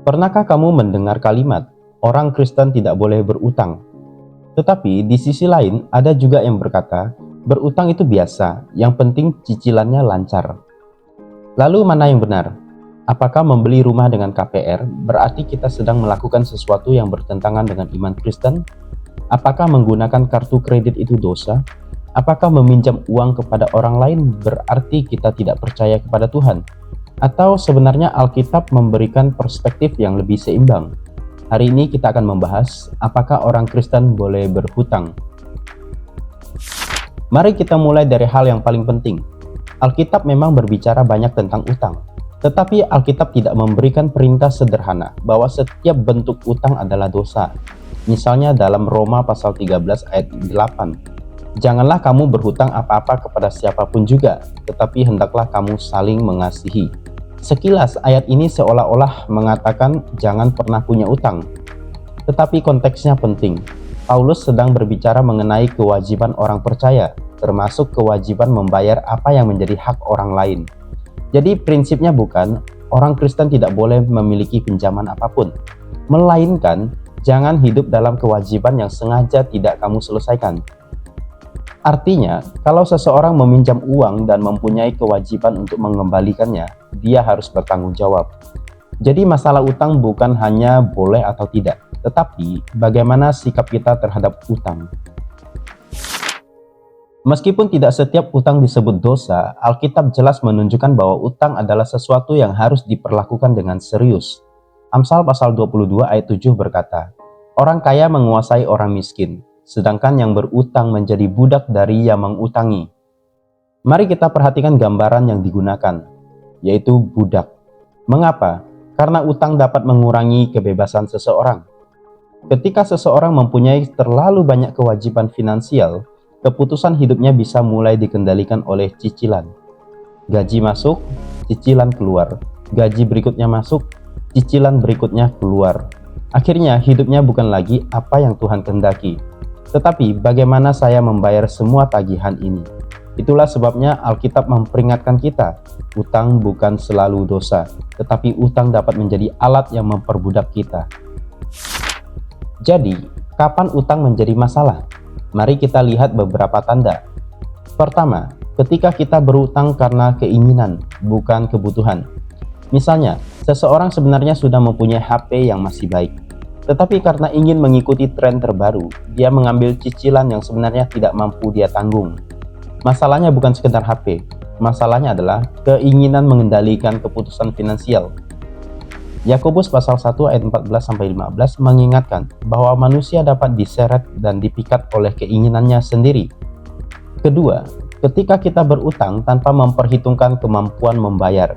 Pernahkah kamu mendengar kalimat, orang Kristen tidak boleh berutang? Tetapi di sisi lain ada juga yang berkata, berutang itu biasa, yang penting cicilannya lancar. Lalu mana yang benar? Apakah membeli rumah dengan KPR berarti kita sedang melakukan sesuatu yang bertentangan dengan iman Kristen? Apakah menggunakan kartu kredit itu dosa? Apakah meminjam uang kepada orang lain berarti kita tidak percaya kepada Tuhan? Atau sebenarnya Alkitab memberikan perspektif yang lebih seimbang? Hari ini kita akan membahas apakah orang Kristen boleh berhutang. Mari kita mulai dari hal yang paling penting. Alkitab memang berbicara banyak tentang utang, tetapi Alkitab tidak memberikan perintah sederhana bahwa setiap bentuk utang adalah dosa. Misalnya dalam Roma pasal 13 ayat 8. Janganlah kamu berhutang apa-apa kepada siapapun juga, tetapi hendaklah kamu saling mengasihi. Sekilas ayat ini seolah-olah mengatakan jangan pernah punya utang. Tetapi konteksnya penting. Paulus sedang berbicara mengenai kewajiban orang percaya, termasuk kewajiban membayar apa yang menjadi hak orang lain. Jadi prinsipnya bukan orang Kristen tidak boleh memiliki pinjaman apapun, melainkan jangan hidup dalam kewajiban yang sengaja tidak kamu selesaikan. Artinya, kalau seseorang meminjam uang dan mempunyai kewajiban untuk mengembalikannya, dia harus bertanggung jawab. Jadi masalah utang bukan hanya boleh atau tidak, tetapi bagaimana sikap kita terhadap utang. Meskipun tidak setiap utang disebut dosa, Alkitab jelas menunjukkan bahwa utang adalah sesuatu yang harus diperlakukan dengan serius. Amsal pasal 22 ayat 7 berkata, orang kaya menguasai orang miskin, sedangkan yang berutang menjadi budak dari yang mengutangi. Mari kita perhatikan gambaran yang digunakan, yaitu budak. Mengapa? Karena utang dapat mengurangi kebebasan seseorang. Ketika seseorang mempunyai terlalu banyak kewajiban finansial, keputusan hidupnya bisa mulai dikendalikan oleh cicilan. Gaji masuk, cicilan keluar. Gaji berikutnya masuk, cicilan berikutnya keluar. Akhirnya hidupnya bukan lagi apa yang Tuhan kehendaki, tetapi bagaimana saya membayar semua tagihan ini. Itulah sebabnya Alkitab memperingatkan kita, utang bukan selalu dosa, tetapi utang dapat menjadi alat yang memperbudak kita. Jadi, kapan utang menjadi masalah? Mari kita lihat beberapa tanda. Pertama, ketika kita berutang karena keinginan, bukan kebutuhan. Misalnya, seseorang sebenarnya sudah mempunyai HP yang masih baik, tetapi karena ingin mengikuti tren terbaru, dia mengambil cicilan yang sebenarnya tidak mampu dia tanggung. Masalahnya bukan sekedar HP, masalahnya adalah keinginan mengendalikan keputusan finansial. Yakobus pasal 1 ayat 14-15 mengingatkan bahwa manusia dapat diseret dan dipikat oleh keinginannya sendiri. Kedua, ketika kita berutang tanpa memperhitungkan kemampuan membayar.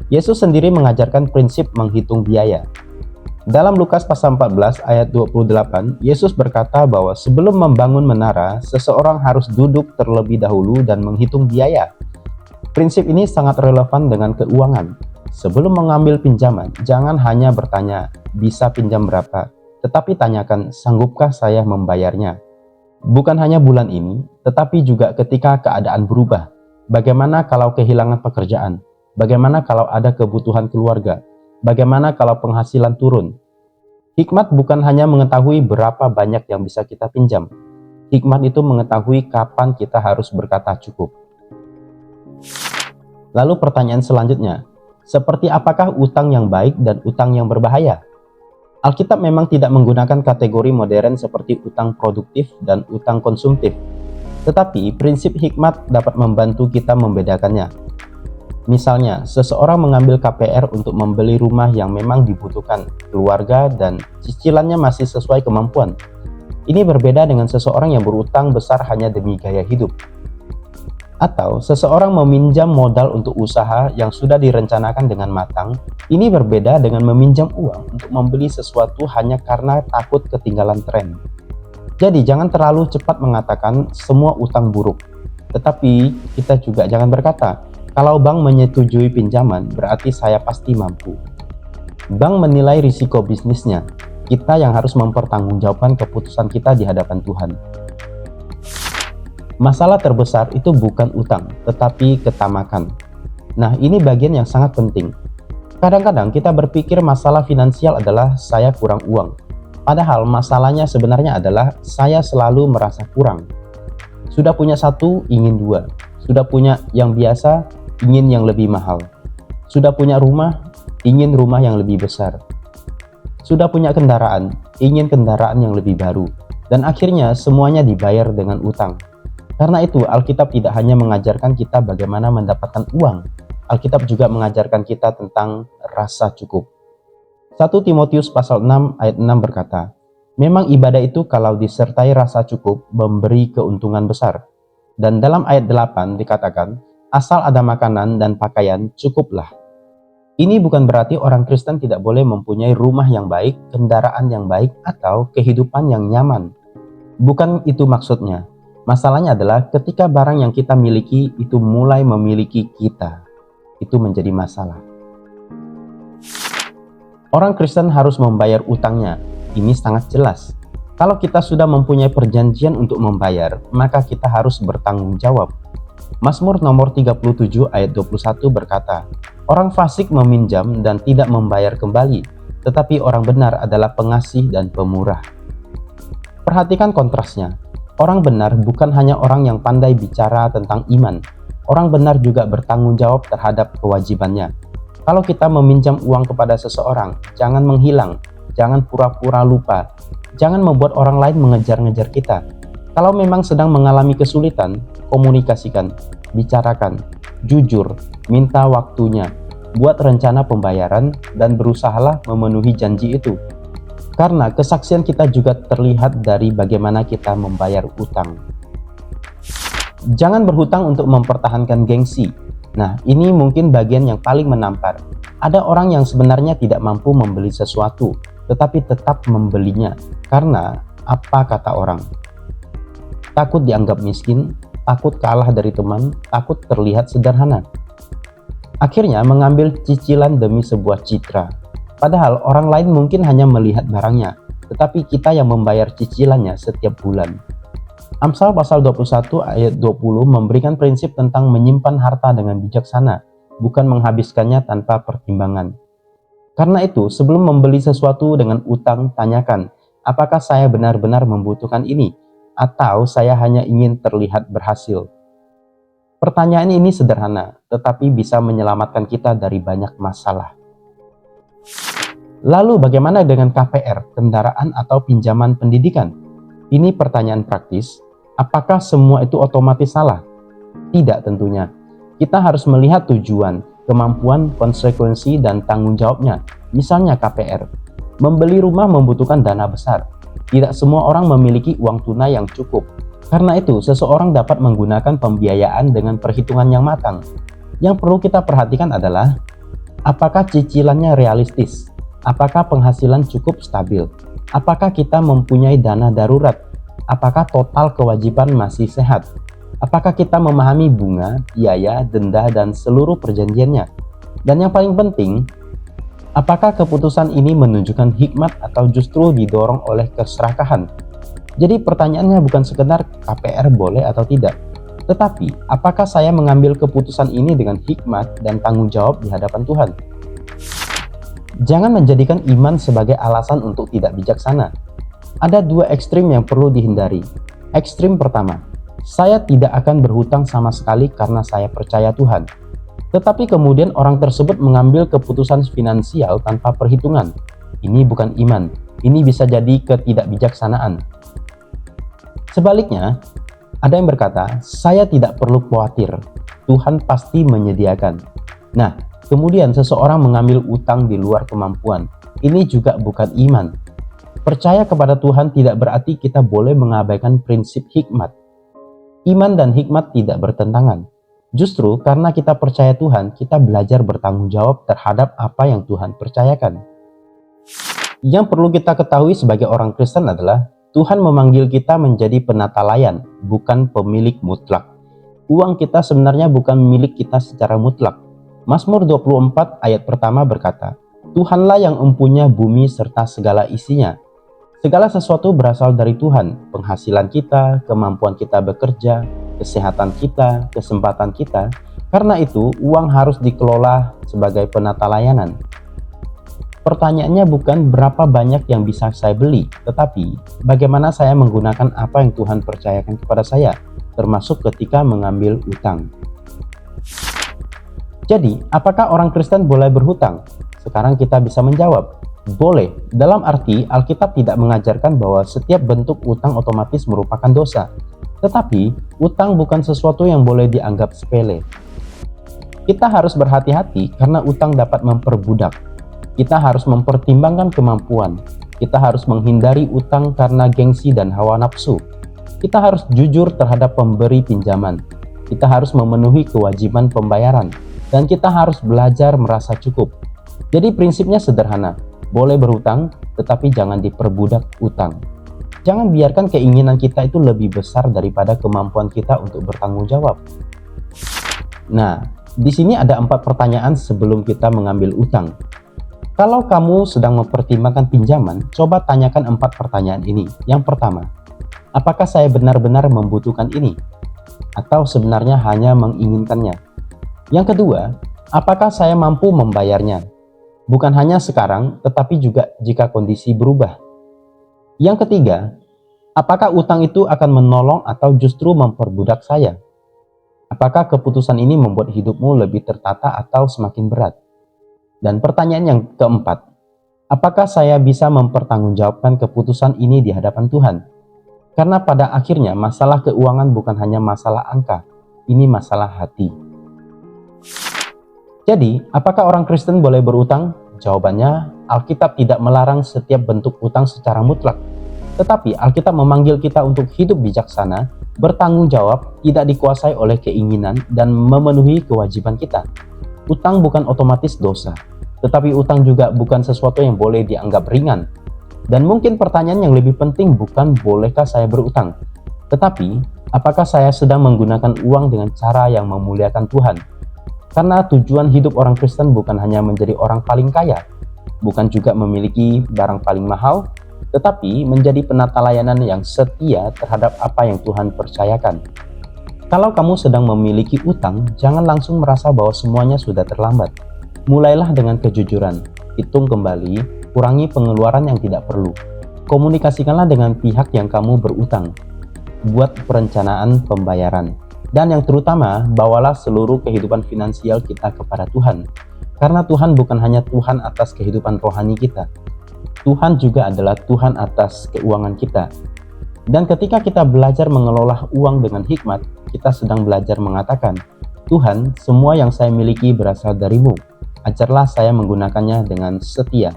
Yesus sendiri mengajarkan prinsip menghitung biaya. Dalam Lukas pasal 14 ayat 28, Yesus berkata bahwa sebelum membangun menara, seseorang harus duduk terlebih dahulu dan menghitung biaya. Prinsip ini sangat relevan dengan keuangan. Sebelum mengambil pinjaman, jangan hanya bertanya, bisa pinjam berapa, tetapi tanyakan, sanggupkah saya membayarnya? Bukan hanya bulan ini, tetapi juga ketika keadaan berubah. Bagaimana kalau kehilangan pekerjaan? Bagaimana kalau ada kebutuhan keluarga? Bagaimana kalau penghasilan turun? Hikmat bukan hanya mengetahui berapa banyak yang bisa kita pinjam. Hikmat itu mengetahui kapan kita harus berkata cukup. Lalu pertanyaan selanjutnya, seperti apakah utang yang baik dan utang yang berbahaya? Alkitab memang tidak menggunakan kategori modern seperti utang produktif dan utang konsumtif. Tetapi prinsip hikmat dapat membantu kita membedakannya. Misalnya, seseorang mengambil KPR untuk membeli rumah yang memang dibutuhkan keluarga dan cicilannya masih sesuai kemampuan. Ini berbeda dengan seseorang yang berutang besar hanya demi gaya hidup. Atau seseorang meminjam modal untuk usaha yang sudah direncanakan dengan matang. Ini berbeda dengan meminjam uang untuk membeli sesuatu hanya karena takut ketinggalan tren. Jadi jangan terlalu cepat mengatakan semua utang buruk. Tetapi kita juga jangan berkata, kalau bank menyetujui pinjaman, berarti saya pasti mampu. Bank menilai risiko bisnisnya. Kita yang harus mempertanggungjawabkan keputusan kita di hadapan Tuhan. Masalah terbesar itu bukan utang, tetapi ketamakan. Nah, ini bagian yang sangat penting. Kadang-kadang kita berpikir masalah finansial adalah saya kurang uang. Padahal masalahnya sebenarnya adalah saya selalu merasa kurang. Sudah punya satu, ingin dua. Sudah punya yang biasa, ingin yang lebih mahal. Sudah punya rumah, ingin rumah yang lebih besar. Sudah punya kendaraan, ingin kendaraan yang lebih baru. Dan akhirnya semuanya dibayar dengan utang. Karena itu Alkitab tidak hanya mengajarkan kita bagaimana mendapatkan uang, Alkitab juga mengajarkan kita tentang rasa cukup. 1 Timotius pasal 6 ayat 6 berkata, memang ibadah itu kalau disertai rasa cukup memberi keuntungan besar. Dan dalam ayat 8 dikatakan, asal ada makanan dan pakaian cukuplah. Ini bukan berarti orang Kristen tidak boleh mempunyai rumah yang baik, kendaraan yang baik, atau kehidupan yang nyaman. Bukan itu maksudnya. Masalahnya adalah ketika barang yang kita miliki itu mulai memiliki kita. Itu menjadi masalah. Orang Kristen harus membayar utangnya. Ini sangat jelas. Kalau kita sudah mempunyai perjanjian untuk membayar, maka kita harus bertanggung jawab. Mazmur nomor 37 ayat 21 berkata, orang fasik meminjam dan tidak membayar kembali, tetapi orang benar adalah pengasih dan pemurah. Perhatikan kontrasnya. Orang benar bukan hanya orang yang pandai bicara tentang iman. Orang benar juga bertanggung jawab terhadap kewajibannya. Kalau kita meminjam uang kepada seseorang, jangan menghilang, jangan pura-pura lupa, jangan membuat orang lain mengejar-ngejar kita. Kalau memang sedang mengalami kesulitan, komunikasikan, bicarakan, jujur, minta waktunya, buat rencana pembayaran, dan berusahalah memenuhi janji itu. Karena kesaksian kita juga terlihat dari bagaimana kita membayar utang. Jangan berhutang untuk mempertahankan gengsi. Nah, ini mungkin bagian yang paling menampar. Ada orang yang sebenarnya tidak mampu membeli sesuatu, tetapi tetap membelinya. Karena apa kata orang? Takut dianggap miskin, takut kalah dari teman, takut terlihat sederhana. Akhirnya mengambil cicilan demi sebuah citra. Padahal orang lain mungkin hanya melihat barangnya, tetapi kita yang membayar cicilannya setiap bulan. Amsal pasal 21 ayat 20 memberikan prinsip tentang menyimpan harta dengan bijaksana, bukan menghabiskannya tanpa pertimbangan. Karena itu, sebelum membeli sesuatu dengan utang, tanyakan, apakah saya benar-benar membutuhkan ini, atau saya hanya ingin terlihat berhasil? Pertanyaan ini sederhana, tetapi bisa menyelamatkan kita dari banyak masalah. Lalu bagaimana dengan KPR, kendaraan atau pinjaman pendidikan? Ini pertanyaan praktis. Apakah semua itu otomatis salah? Tidak tentunya. Kita harus melihat tujuan, kemampuan, konsekuensi, dan tanggung jawabnya. Misalnya KPR. Membeli rumah membutuhkan dana besar. Tidak semua orang memiliki uang tunai yang cukup. Karena itu, seseorang dapat menggunakan pembiayaan dengan perhitungan yang matang. Yang perlu kita perhatikan adalah, apakah cicilannya realistis? Apakah penghasilan cukup stabil? Apakah kita mempunyai dana darurat? Apakah total kewajiban masih sehat? Apakah kita memahami bunga, biaya, denda, dan seluruh perjanjiannya? Dan yang paling penting, apakah keputusan ini menunjukkan hikmat atau justru didorong oleh keserakahan? Jadi pertanyaannya bukan sekedar KPR boleh atau tidak, tetapi apakah saya mengambil keputusan ini dengan hikmat dan tanggung jawab di hadapan Tuhan? Jangan menjadikan iman sebagai alasan untuk tidak bijaksana. Ada dua ekstrim yang perlu dihindari. Ekstrim pertama, saya tidak akan berhutang sama sekali karena saya percaya Tuhan. Tetapi kemudian orang tersebut mengambil keputusan finansial tanpa perhitungan. Ini bukan iman, ini bisa jadi ketidakbijaksanaan. Sebaliknya, ada yang berkata, saya tidak perlu khawatir, Tuhan pasti menyediakan. Nah, kemudian seseorang mengambil utang di luar kemampuan. Ini juga bukan iman. Percaya kepada Tuhan tidak berarti kita boleh mengabaikan prinsip hikmat. Iman dan hikmat tidak bertentangan. Justru karena kita percaya Tuhan, kita belajar bertanggung jawab terhadap apa yang Tuhan percayakan. Yang perlu kita ketahui sebagai orang Kristen adalah Tuhan memanggil kita menjadi penata layan, bukan pemilik mutlak. Uang kita sebenarnya bukan milik kita secara mutlak. Mazmur 24 ayat pertama berkata, Tuhanlah yang empunya bumi serta segala isinya. Segala sesuatu berasal dari Tuhan, penghasilan kita, kemampuan kita bekerja, kesehatan kita, kesempatan kita. Karena itu, uang harus dikelola sebagai penata layanan. Pertanyaannya bukan berapa banyak yang bisa saya beli, tetapi bagaimana saya menggunakan apa yang Tuhan percayakan kepada saya, termasuk ketika mengambil utang. Jadi, apakah orang Kristen boleh berhutang? Sekarang kita bisa menjawab, boleh. Dalam arti, Alkitab tidak mengajarkan bahwa setiap bentuk utang otomatis merupakan dosa. Tetapi, utang bukan sesuatu yang boleh dianggap sepele. Kita harus berhati-hati karena utang dapat memperbudak. Kita harus mempertimbangkan kemampuan. Kita harus menghindari utang karena gengsi dan hawa nafsu. Kita harus jujur terhadap pemberi pinjaman. Kita harus memenuhi kewajiban pembayaran. Dan kita harus belajar merasa cukup. Jadi prinsipnya sederhana. Boleh berhutang, tetapi jangan diperbudak utang. Jangan biarkan keinginan kita itu lebih besar daripada kemampuan kita untuk bertanggung jawab. Nah, di sini ada 4 pertanyaan sebelum kita mengambil utang. Kalau kamu sedang mempertimbangkan pinjaman, coba tanyakan 4 pertanyaan ini. Yang pertama, apakah saya benar-benar membutuhkan ini? Atau sebenarnya hanya menginginkannya? Yang kedua, apakah saya mampu membayarnya? Bukan hanya sekarang, tetapi juga jika kondisi berubah. Yang ketiga, apakah utang itu akan menolong atau justru memperbudak saya? Apakah keputusan ini membuat hidupmu lebih tertata atau semakin berat? Dan pertanyaan yang keempat, apakah saya bisa mempertanggungjawabkan keputusan ini di hadapan Tuhan? Karena pada akhirnya masalah keuangan bukan hanya masalah angka, ini masalah hati. Jadi, apakah orang Kristen boleh berutang? Jawabannya, Alkitab tidak melarang setiap bentuk utang secara mutlak. Tetapi Alkitab memanggil kita untuk hidup bijaksana, bertanggung jawab, tidak dikuasai oleh keinginan, dan memenuhi kewajiban kita. Utang bukan otomatis dosa, tetapi utang juga bukan sesuatu yang boleh dianggap ringan. Dan mungkin pertanyaan yang lebih penting bukan bolehkah saya berutang, tetapi apakah saya sedang menggunakan uang dengan cara yang memuliakan Tuhan? Karena tujuan hidup orang Kristen bukan hanya menjadi orang paling kaya, bukan juga memiliki barang paling mahal, tetapi menjadi penata layanan yang setia terhadap apa yang Tuhan percayakan. Kalau kamu sedang memiliki utang, jangan langsung merasa bahwa semuanya sudah terlambat. Mulailah dengan kejujuran, hitung kembali, kurangi pengeluaran yang tidak perlu. Komunikasikanlah dengan pihak yang kamu berutang. Buat perencanaan pembayaran. Dan yang terutama, bawalah seluruh kehidupan finansial kita kepada Tuhan. Karena Tuhan bukan hanya Tuhan atas kehidupan rohani kita. Tuhan juga adalah Tuhan atas keuangan kita. Dan ketika kita belajar mengelola uang dengan hikmat, kita sedang belajar mengatakan, Tuhan, semua yang saya miliki berasal dari-Mu. Ajarlah saya menggunakannya dengan setia.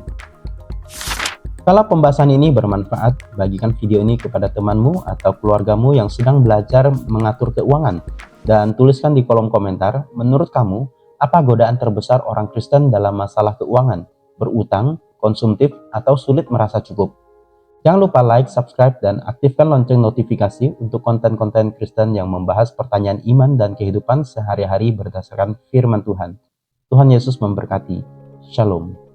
Kalau pembahasan ini bermanfaat, bagikan video ini kepada temanmu atau keluargamu yang sedang belajar mengatur keuangan. Dan tuliskan di kolom komentar, menurut kamu, apa godaan terbesar orang Kristen dalam masalah keuangan? Berutang, konsumtif, atau sulit merasa cukup? Jangan lupa like, subscribe, dan aktifkan lonceng notifikasi untuk konten-konten Kristen yang membahas pertanyaan iman dan kehidupan sehari-hari berdasarkan firman Tuhan. Tuhan Yesus memberkati. Shalom.